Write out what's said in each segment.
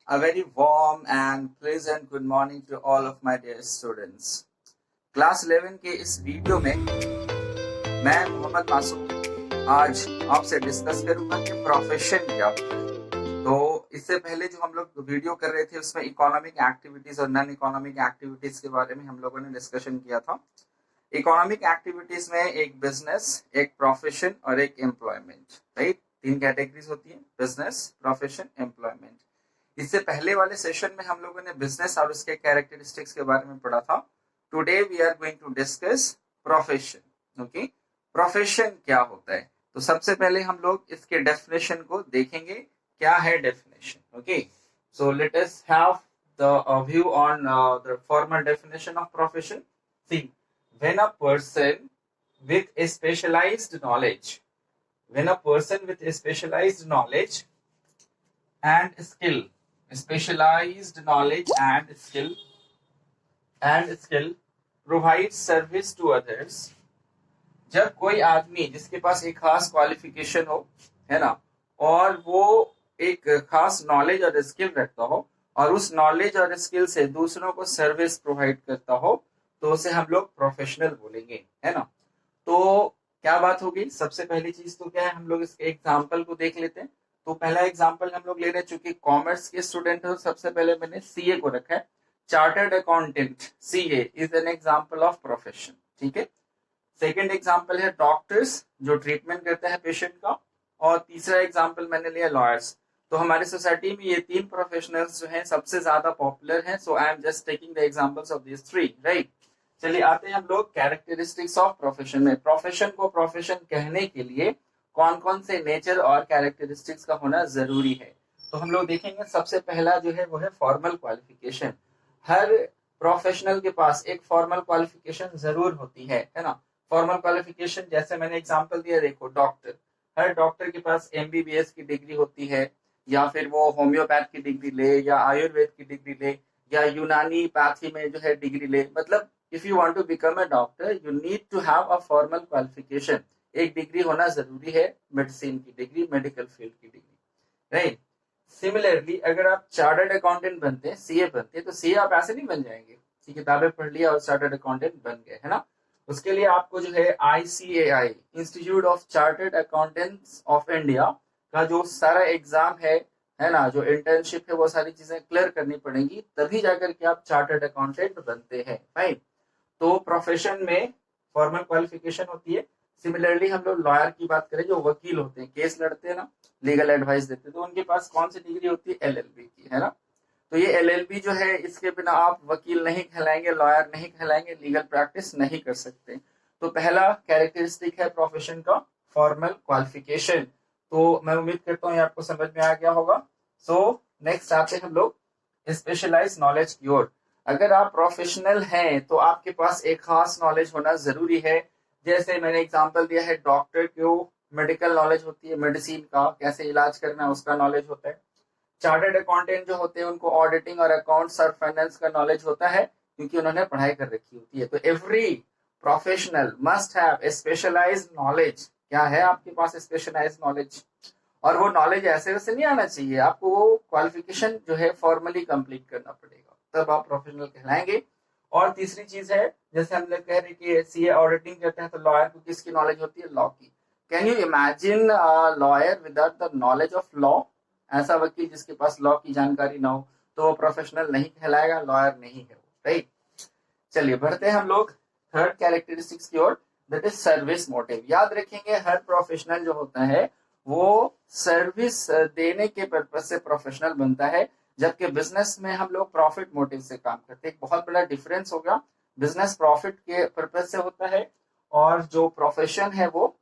A very warm and pleasant good morning to all of my dear students. Class 11 के इस video में मैं मोहम्मद मासूम आज आपसे डिस्कस करूंगा कि प्रोफेशन क्या होता है। तो इससे पहले जो हम लोग वीडियो कर रहे थे उसमें इकोनॉमिक एक्टिविटीज और नॉन इकोनॉमिक एक्टिविटीज के बारे में हम लोगों ने डिस्कशन किया था। इकोनॉमिक एक्टिविटीज में एक बिजनेस, एक प्रोफेशन और एक एम्प्लॉयमेंट, राइट? 3 कैटेगरीज होती है, बिजनेस, प्रोफेशन, एम्प्लॉयमेंट। इससे पहले वाले सेशन में हम लोगों ने बिजनेस और उसके कैरेक्टरिस्टिक्स के बारे में पढ़ा था। Today we are going to discuss profession. Okay, profession क्या होता है? तो सबसे पहले हम लोग इसके डेफिनेशन को देखेंगे, क्या है definition. Okay, so let us have the view on the formal definition of profession. See, when a person with a specialized knowledge and skill provides service to others। जब कोई आदमी जिसके पास एक खास क्वालिफिकेशन हो, है ना, और वो एक खास नॉलेज और स्किल रखता हो और उस नॉलेज और स्किल से दूसरों को सर्विस प्रोवाइड करता हो, तो उसे हम लोग प्रोफेशनल बोलेंगे, है ना। तो क्या बात होगी? सबसे पहली चीज तो क्या है, हम लोग इसके एग्जाम्पल को देख लेते हैं। तो पहला एग्जाम्पल हम लोग ले रहे हैं, चूंकि कॉमर्स के स्टूडेंट हो, सबसे पहले मैंने सीए को रखा है। Chartered accountant, CA is an example of profession, ठीक है। सेकेंड एग्जाम्पल है डॉक्टर्स, जो ट्रीटमेंट करते हैं पेशेंट का। और तीसरा एग्जाम्पल मैंने लिया लॉयर्स। तो हमारी सोसाइटी में ये 3 प्रोफेशनल्स जो हैं सबसे ज्यादा पॉपुलर हैं। So I am just taking the examples of this 3, right. चलिए आते हैं हम लोग कैरेक्टरिस्टिक्स ऑफ प्रोफेशन में। प्रोफेशन को प्रोफेशन कहने के लिए कौन कौन से नेचर और कैरेक्टरिस्टिक्स का होना जरूरी है। तो हम लोग देखेंगे, सबसे पहला जो है वो है फॉर्मल क्वालिफिकेशन। हर प्रोफेशनल के पास एक फॉर्मल क्वालिफिकेशन जरूर होती है ना। फॉर्मल क्वालिफिकेशन जैसे मैंने एग्जांपल दिया, देखो डॉक्टर, हर डॉक्टर के पास एमबीबीएस की डिग्री होती है, या फिर वो होम्योपैथ की डिग्री ले, या आयुर्वेद की डिग्री ले, या यूनानी पैथी में जो है डिग्री ले। मतलब if you want to become a doctor you need to have a formal qualification. एक डिग्री होना जरूरी है, मेडिसिन की डिग्री, मेडिकल फील्ड की डिग्री, राइट। सिमिलरली अगर आप चार्टर्ड अकाउंटेंट बनते हैं, सीए बनते हैं, तो सीए आप ऐसे नहीं बन जाएंगे कि किताबें पढ़ लिया और चार्टर्ड अकाउंटेंट बन गए, है ना। उसके लिए आपको जो है ICAI, institute of chartered accountants of India का जो सारा एग्जाम है ना, जो इंटर्नशिप है, वो सारी चीजें क्लियर करनी पड़ेंगी, तभी जाकर के आप चार्टर्ड अकाउंटेंट बनते हैं, राइट। तो प्रोफेशन में फॉर्मल क्वालिफिकेशन होती है। सिमिलरली हम लोग लॉयर की बात करें, जो वकील होते हैं, केस लड़ते हैं ना, लीगल एडवाइस देते हैं, तो उनके पास कौन सी डिग्री होती है? LLB की, है ना। तो ये LLB जो है, इसके बिना आप वकील नहीं कहलाएंगे, लॉयर नहीं कहलाएंगे, लीगल प्रैक्टिस नहीं कर सकते। तो पहला कैरेक्टरिस्टिक है प्रोफेशन का, फॉर्मल क्वालिफिकेशन। तो मैं उम्मीद करता हूँ ये आपको समझ में आ गया होगा। सो नेक्स्ट आते हैं हम लोग स्पेशलाइज नॉलेज की ओर। अगर आप प्रोफेशनल हैं तो आपके पास एक खास नॉलेज होना जरूरी है। जैसे मैंने एग्जांपल दिया है, डॉक्टर को मेडिकल नॉलेज होती है, मेडिसिन का कैसे इलाज करना है उसका नॉलेज होता है। चार्टर्ड अकाउंटेंट जो होते हैं उनको ऑडिटिंग और अकाउंट्स और फाइनेंस का नॉलेज होता है, क्योंकि उन्होंने पढ़ाई कर रखी होती है। तो every professional must have a specialised knowledge. क्या है आपके पास? Specialised knowledge. और वो नॉलेज ऐसे वैसे नहीं आना चाहिए, आपको वो क्वालिफिकेशन जो है फॉर्मली कंप्लीट करना पड़ेगा, तब आप प्रोफेशनल कहलाएंगे। और तीसरी चीज है, जैसे हम लोग कह रहे हैं कि सीए ऑडिटिंग करते हैं, तो लॉयर को किसकी नॉलेज होती है? लॉ की। Can you imagine lawyer without the knowledge of law? ऐसा वकील जिसके पास लॉ की जानकारी ना हो, तो वो प्रोफेशनल नहीं कहलाएगा, लॉयर नहीं है, राइट। चलिए बढ़ते हैं हम लोग थर्ड कैरेक्टरिस्टिक्स की ओर, दैट इज सर्विस मोटिव। याद रखेंगे, हर प्रोफेशनल जो होता है वो सर्विस देने के पर्पज से प्रोफेशनल बनता है, जबकि बिजनेस में हम लोग प्रॉफिट मोटिव से काम करते हैं। एक बहुत बड़ा डिफरेंस होगा, बिजनेस प्रॉफिट के पर्पज से होता है और जो प्रोफेशन है वो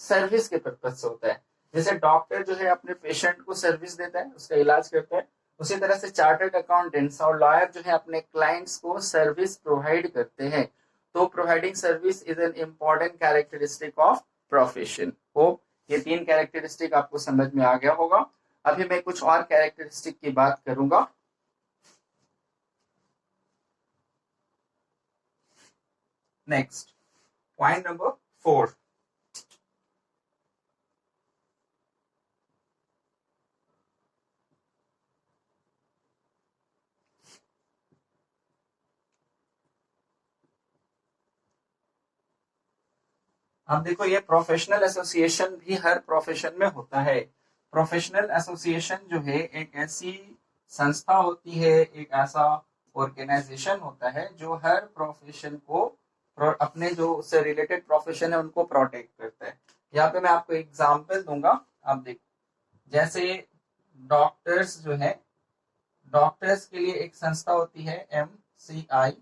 सर्विस के पर्पज से होता है। जैसे डॉक्टर जो है अपने पेशेंट को सर्विस देता है, उसका इलाज करता है, उसी तरह से चार्टर्ड अकाउंटेंट्स और लॉयर जो है अपने क्लाइंट्स को सर्विस प्रोवाइड करते हैं। तो providing service is an important characteristic of profession. Hope ये 3 कैरेक्टरिस्टिक आपको समझ में आ गया होगा। अभी मैं कुछ और कैरेक्टरिस्टिक की बात करूंगा। नेक्स्ट पॉइंट नंबर 4, अब देखो ये प्रोफेशनल एसोसिएशन भी हर प्रोफेशन में होता है। प्रोफेशनल एसोसिएशन जो है एक ऐसी संस्था होती है, एक ऐसा ऑर्गेनाइजेशन होता है जो हर प्रोफेशन को अपने जो उससे रिलेटेड प्रोफेशन है उनको प्रोटेक्ट करता है। यहाँ पे मैं आपको एग्जांपल दूंगा, आप देखो। जैसे डॉक्टर्स जो है, डॉक्टर्स के लिए एक संस्था होती है MCI,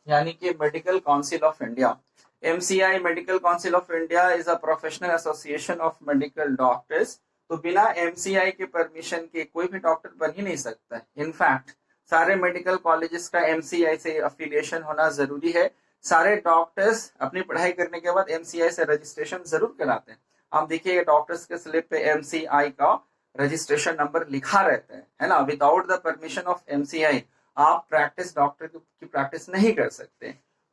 यानी कि medical council of India. MCI medical council of India is a professional association of medical doctors. तो बिना MCI के परमिशन के कोई भी डॉक्टर बन ही नहीं सकता। इनफैक्ट सारे मेडिकल कॉलेजेस का MCI से अफिलिएशन होना जरूरी है। सारे डॉक्टर्स अपनी पढ़ाई करने के बाद MCI से रजिस्ट्रेशन जरूर कराते हैं। आप देखिए डॉक्टर्स के स्लिप पे MCI का रजिस्ट्रेशन नंबर लिखा रहता है ना। Without the permission of MCI आप प्रैक्टिस डॉक्टर की प्रैक्टिस नहीं कर सकते।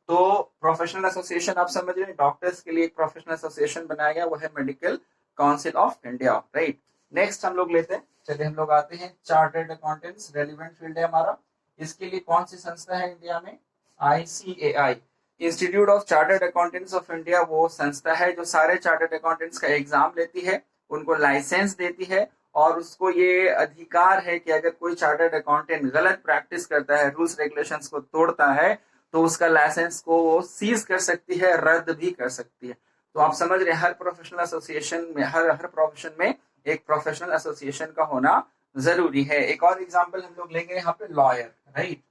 तो प्रोफेशनल एसोसिएशन आप समझ रहे हैं, डॉक्टर्स के लिए एक प्रोफेशनल एसोसिएशन बनाया गया, वो है medical council of India, right. Next हम लोग लेते हैं, चलिए हम लोग आते हैं चार्टर्ड अकाउंटेंट्स, रेलिवेंट फील्ड है हमारा। इसके लिए कौन सी संस्था है इंडिया में? ICAI, institute of chartered accountants of India. वो संस्था है जो सारे चार्टर्ड अकाउंटेंट्स का एग्जाम लेती है, उनको लाइसेंस देती है, और उसको ये अधिकार है कि अगर कोई चार्टर्ड अकाउंटेंट गलत प्रैक्टिस करता है, रूल्स रेगुलेशंस को तोड़ता है, तो उसका लाइसेंस को वो सीज कर सकती है, रद्द भी कर सकती है। तो आप समझ रहे हैं हर प्रोफेशनल एसोसिएशन में, हर प्रोफेशन में एक प्रोफेशनल एसोसिएशन का होना जरूरी है। एक और एग्जांपल हम लोग लेंगे यहाँ पे, लॉयर, राइट।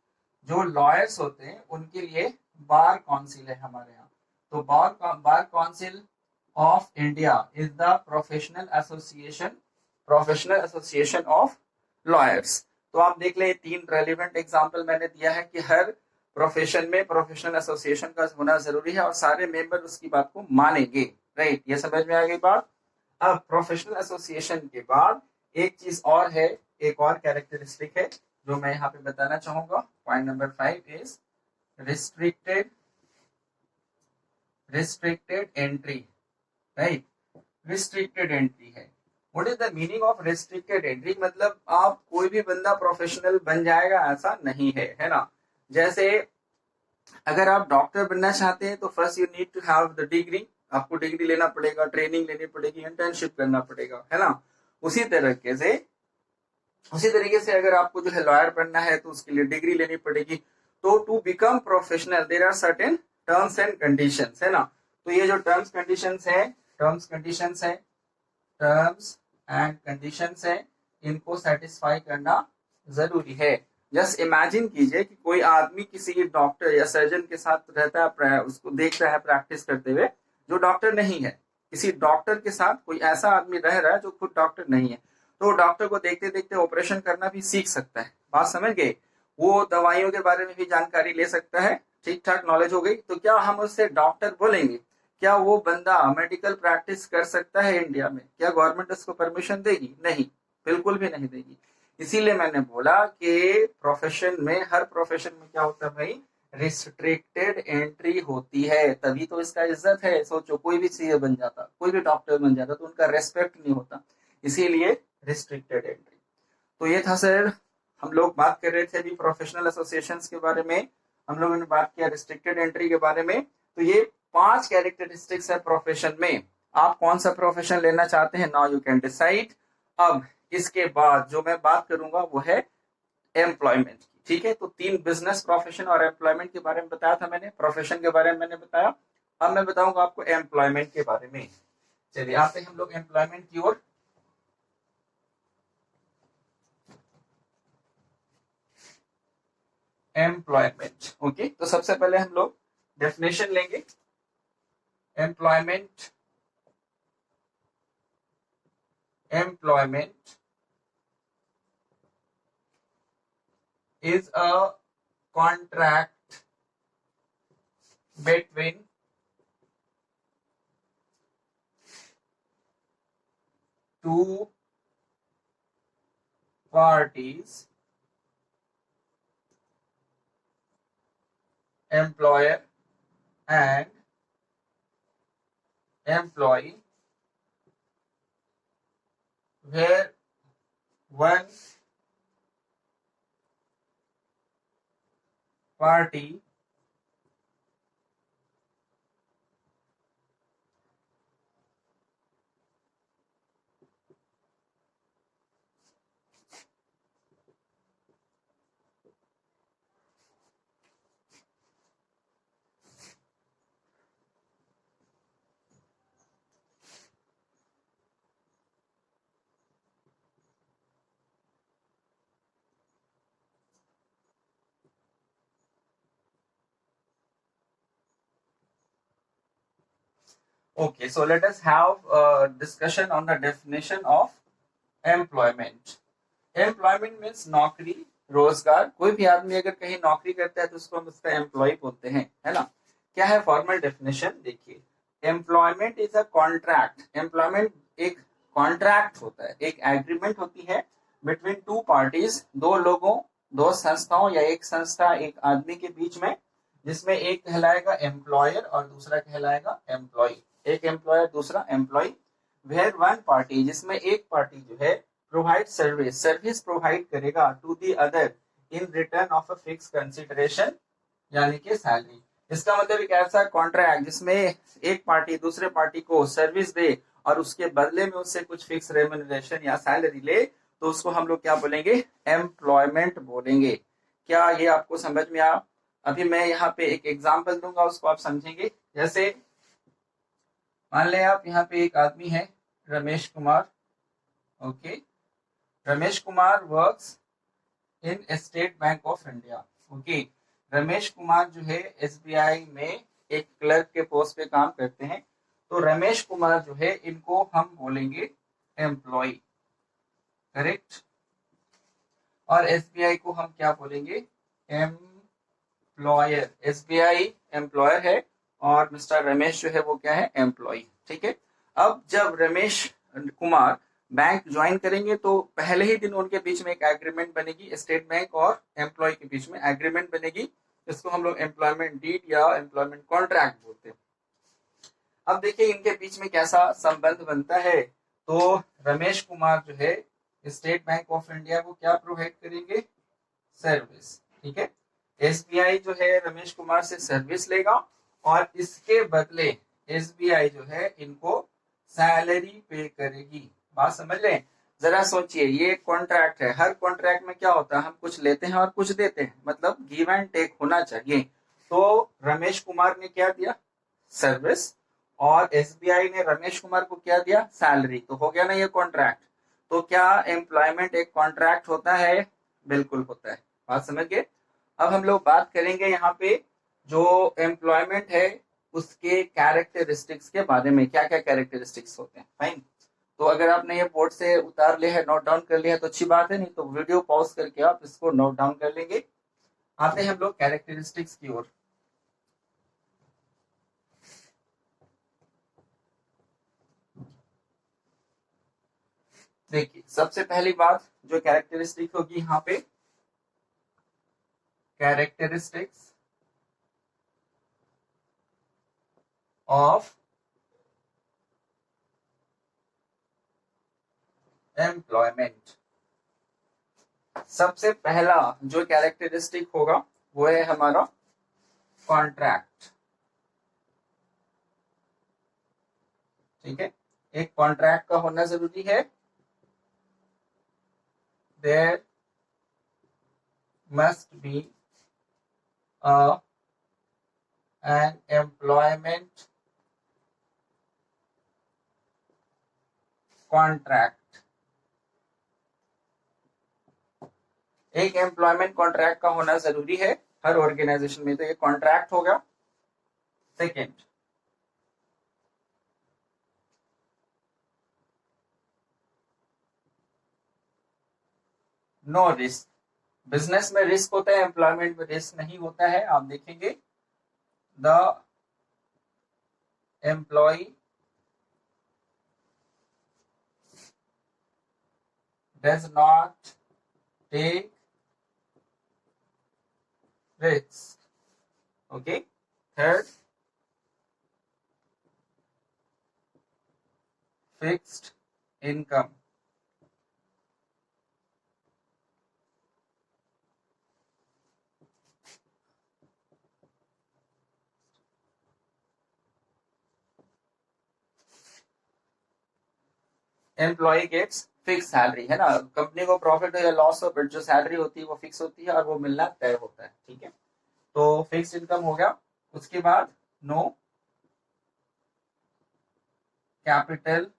जो लॉयर्स होते हैं उनके लिए बार काउंसिल है हमारे यहाँ। तो bar council of India is the professional association of lawyers. तो आप देख ले, तीन रेलिवेंट एग्जांपल मैंने दिया है कि हर प्रोफेशन में प्रोफेशनल एसोसिएशन का होना जरूरी है और सारे मेंबर उसकी बात को मानेंगे, राइट। ये समझ में आ गई बात। अब प्रोफेशनल एसोसिएशन के बाद एक चीज और है, एक और कैरेक्टरिस्टिक है जो मैं यहाँ पे बताना चाहूंगा। Point number 5 is restricted entry, right. Restricted entry है। What is the meaning of restricted entry? मतलब आप कोई भी बंदा प्रोफेशनल बन जाएगा ऐसा नहीं है ना। जैसे अगर आप डॉक्टर बनना चाहते हैं तो first you need to have the degree, आपको डिग्री लेना पड़ेगा, ट्रेनिंग लेनी पड़ेगी, इंटर्नशिप करना पड़ेगा, है ना। उसी तरीके से अगर आपको जो है लॉयर बनना है तो उसके लिए डिग्री लेनी पड़ेगी। तो to become professional there are certain terms and conditions, है ना। तो ये जो टर्म्स एंड कंडीशंस है, इनको सेटिस्फाई करना जरूरी है। जस्ट इमेजिन कीजिए कि कोई आदमी किसी डॉक्टर या सर्जन के साथ रहता है, उसको देख रहा है प्रैक्टिस करते हुए, जो डॉक्टर नहीं है। किसी डॉक्टर के साथ कोई ऐसा आदमी रह रहा है जो खुद डॉक्टर नहीं है, तो डॉक्टर को देखते देखते ऑपरेशन करना भी सीख सकता है। बात समझ गए? वो दवाइयों के बारे में भी जानकारी ले सकता है, ठीक ठाक नॉलेज हो गई। तो क्या हम उससे डॉक्टर बोलेंगे? क्या वो बंदा मेडिकल प्रैक्टिस कर सकता है इंडिया में? क्या गवर्नमेंट उसको परमिशन देगी? नहीं, बिल्कुल भी नहीं देगी। इसीलिए मैंने बोला कि प्रोफेशन में, हर प्रोफेशन में क्या होता है भाई, रिस्ट्रिक्टेड एंट्री होती है, तभी तो इसका इज्जत है। सोचो कोई भी सीए बन जाता, कोई भी डॉक्टर बन जाता, तो उनका रेस्पेक्ट नहीं होता, इसीलिए रिस्ट्रिक्टेड एंट्री। तो ये था सर, हम लोग बात कर रहे थे अभी प्रोफेशनल एसोसिएशन के बारे में, हम लोगों ने बात किया रिस्ट्रिक्टेड एंट्री के बारे में। तो ये 5 कैरेक्टरिस्टिक्स है प्रोफेशन में। आप कौन सा प्रोफेशन लेना चाहते हैं, नाउ यू कैन डिसाइड। अब इसके बाद जो मैं बात करूंगा वो है एम्प्लॉयमेंट की, ठीक है। तो 3 बिजनेस, प्रोफेशन और एम्प्लॉयमेंट के बारे में बताया था मैंने, प्रोफेशन के बारे में मैंने बताया। अब मैं बताऊंगा आपको एम्प्लॉयमेंट के बारे में। चलिए आते हैं हम लोग एम्प्लॉयमेंट की ओर। Employment, okay. तो सबसे पहले हम लोग डेफिनेशन लेंगे। Employment is a contract between two parties, employer and employee, where one party Okay, so let us have a discussion on the definition of employment. Employment means नौकरी, रोजगार. कोई भी आदमी अगर कहीं नौकरी करता है तो उसको हम उसका एम्प्लॉय बोलते हैं, है ना. क्या है फॉर्मल डेफिनेशन? देखिए, employment is a contract. Employment एक कॉन्ट्रैक्ट होता है, एक एग्रीमेंट होती है बिटवीन टू पार्टीज, दो लोगों, दो संस्थाओं या एक संस्था एक आदमी के बीच में, जिसमें एक कहलाएगा एम्प्लॉयर और दूसरा कहलाएगा एम्प्लॉय. एक एम्प्लॉयर, दूसरा एम्प्लॉय. वेयर वन पार्टी, जिसमें एक पार्टी जो है प्रोवाइड सर्विस, सर्विस प्रोवाइड करेगा to the other in return of a fix consideration, यानी कि सैलरी. इसका मतलब एक ऐसा कॉन्ट्रैक्ट जिसमें एक पार्टी दूसरे पार्टी को सर्विस दे और उसके बदले में उससे कुछ फिक्स रेम्यूनरेशन या सैलरी ले, तो उसको हम लोग क्या बोलेंगे? एम्प्लॉयमेंट बोलेंगे. क्या ये आपको समझ में आ? अभी मैं यहाँ पे एक एग्जांपल दूंगा, उसको आप समझेंगे. जैसे मान ले आप यहाँ पे एक आदमी है Ramesh Kumar. Okay, Ramesh Kumar works in state bank of India. Okay, Ramesh Kumar जो है एसबीआई में एक क्लर्क के पोस्ट पे काम करते हैं. तो रमेश कुमार जो है इनको हम बोलेंगे एम्प्लॉय, करेक्ट. और एसबीआई को हम क्या बोलेंगे? एम्प्लॉयर. एसबीआई एम्प्लॉयर है और मिस्टर रमेश जो है वो क्या है? एम्प्लॉय. ठीक है. अब जब रमेश कुमार बैंक ज्वाइन करेंगे तो पहले ही दिन उनके बीच में एक एग्रीमेंट बनेगी, स्टेट बैंक और एम्प्लॉय के बीच में एग्रीमेंट बनेगी. इसको हम लोग एम्प्लॉयमेंट डीड या एम्प्लॉयमेंट कॉन्ट्रैक्ट बोलते हैं. अब देखिए इनके बीच में कैसा संबंध बनता है. तो रमेश कुमार जो है स्टेट बैंक ऑफ इंडिया को क्या प्रोवाइड करेंगे? सर्विस. ठीक है. एसबीआई जो है रमेश कुमार से सर्विस लेगा और इसके बदले एसबीआई जो है इनको सैलरी पे करेगी. बात समझ रहे हैं? जरा सोचिए, ये कॉन्ट्रैक्ट है. हर कॉन्ट्रैक्ट में क्या होता है? हम कुछ लेते हैं और कुछ देते हैं, मतलब गिव एंड टेक होना चाहिए. तो रमेश कुमार ने क्या दिया? सर्विस. और एसबीआई ने रमेश कुमार को क्या दिया? सैलरी. तो हो गया ना ये कॉन्ट्रैक्ट. तो क्या एम्प्लॉयमेंट एक कॉन्ट्रैक्ट होता है? बिल्कुल होता है. बात समझ गए? अब हम लोग बात करेंगे यहाँ पे जो एम्प्लॉयमेंट है उसके कैरेक्टरिस्टिक्स के बारे में. क्या क्या कैरेक्टरिस्टिक्स होते हैं? फाइन. तो अगर आपने ये बोर्ड से उतार लिया है, नोट डाउन कर लिया है तो अच्छी बात है, नहीं तो वीडियो पॉज करके आप इसको नोट डाउन कर लेंगे. आते हैं हम लोग कैरेक्टरिस्टिक्स की ओर. देखिए, सबसे पहली बात जो कैरेक्टरिस्टिक होगी यहाँ पे, कैरेक्टरिस्टिक्स ऑफ एम्प्लॉयमेंट. सबसे पहला जो कैरेक्टरिस्टिक होगा वो है हमारा कॉन्ट्रैक्ट. ठीक है. एक कॉन्ट्रैक्ट का होना जरूरी है. There must be an employment contract. एक एम्प्लॉयमेंट कॉन्ट्रैक्ट का होना जरूरी है हर ऑर्गेनाइजेशन में. तो ये कॉन्ट्रैक्ट होगा. Second, no risk. बिजनेस में रिस्क होता है, एम्प्लॉयमेंट में रिस्क नहीं होता है. आप देखेंगे the employee does not take risk. Okay. Third, fixed income. Employee gets fix salary, है ना. कंपनी को प्रॉफिट हो या लॉस हो, बट जो सैलरी होती है वो फिक्स होती है और वो मिलना तय होता है. ठीक है. तो फिक्स इनकम हो गया. उसके बाद no capital,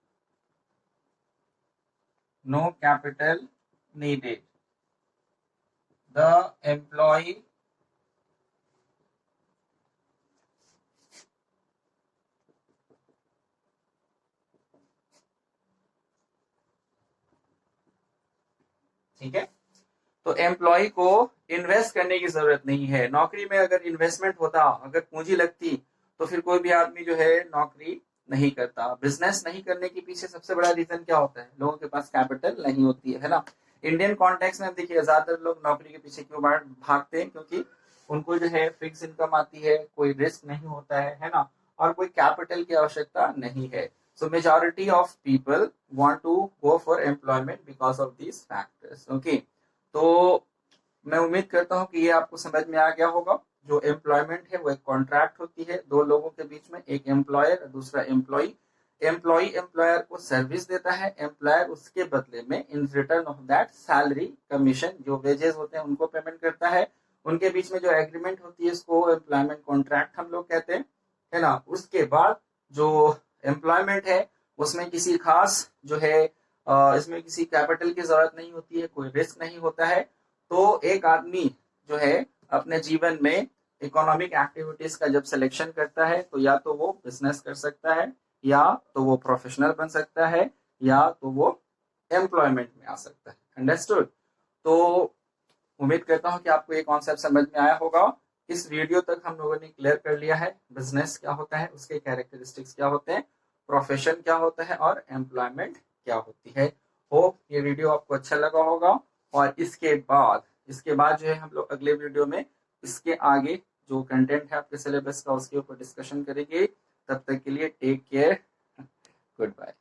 no capital needed. The employee ठीक है। तो एम्प्लॉय को इन्वेस्ट करने की जरूरत नहीं है। नौकरी में अगर इन्वेस्टमेंट होता, अगर पूंजी लगती, तो फिर कोई भी आदमी जो है नौकरी नहीं करता। बिजनेस नहीं करने के पीछे सबसे बड़ा रीजन क्या होता है? लोगों के पास कैपिटल नहीं होती है ना। इंडियन कॉन्टेक्स्ट में देखिए ज्यादातर लोग नौकरी के पीछे क्यों भागते हैं? क्योंकि उनको जो है फिक्स इनकम आती है, कोई रिस्क नहीं होता है ना, और कोई कैपिटल की आवश्यकता नहीं है। So majority of people want to go for employment because of these factors. Okay. तो मैं उम्मीद करता हूँ कि ये आपको समझ में आ गया होगा। जो एम्प्लॉयमेंट है वो एक कॉन्ट्रैक्ट होती है दो लोगों के बीच में, एक एम्प्लॉयर और दूसरा एम्प्लॉय। एम्प्लॉय एम्प्लॉयर को सर्विस देता है, एम्प्लॉयर उसके बदले में इन return of that salary, commission, जो वेजेस होते हैं उनको पेमेंट करता है। उनके बीच में जो एग्रीमेंट होती है इसको एम्प्लॉयमेंट कॉन्ट्रैक्ट हम लोग कहते हैं, है ना। उसके बाद जो एम्प्लॉयमेंट है उसमें किसी खास जो है इसमें किसी कैपिटल की जरूरत नहीं होती है, कोई रिस्क नहीं होता है। तो एक आदमी जो है अपने जीवन में इकोनॉमिक एक्टिविटीज का जब सिलेक्शन करता है तो या तो वो बिजनेस कर सकता है, या तो वो प्रोफेशनल बन सकता है, या तो वो एम्प्लॉयमेंट में आ सकता है। अंडरस्टूड? तो उम्मीद करता हूँ कि आपको ये कॉन्सेप्ट समझ में आया होगा। इस वीडियो तक हम लोगों ने क्लियर कर लिया है बिजनेस क्या होता है, उसके कैरेक्टरिस्टिक्स क्या होते हैं, प्रोफेशन क्या होता है और एम्प्लॉयमेंट क्या होती है। होप ये वीडियो आपको अच्छा लगा होगा। और इसके बाद जो है हम लोग अगले वीडियो में इसके आगे जो कंटेंट है आपके सिलेबस का उसके ऊपर डिस्कशन करेंगे। तब तक के लिए टेक केयर, गुड बाय।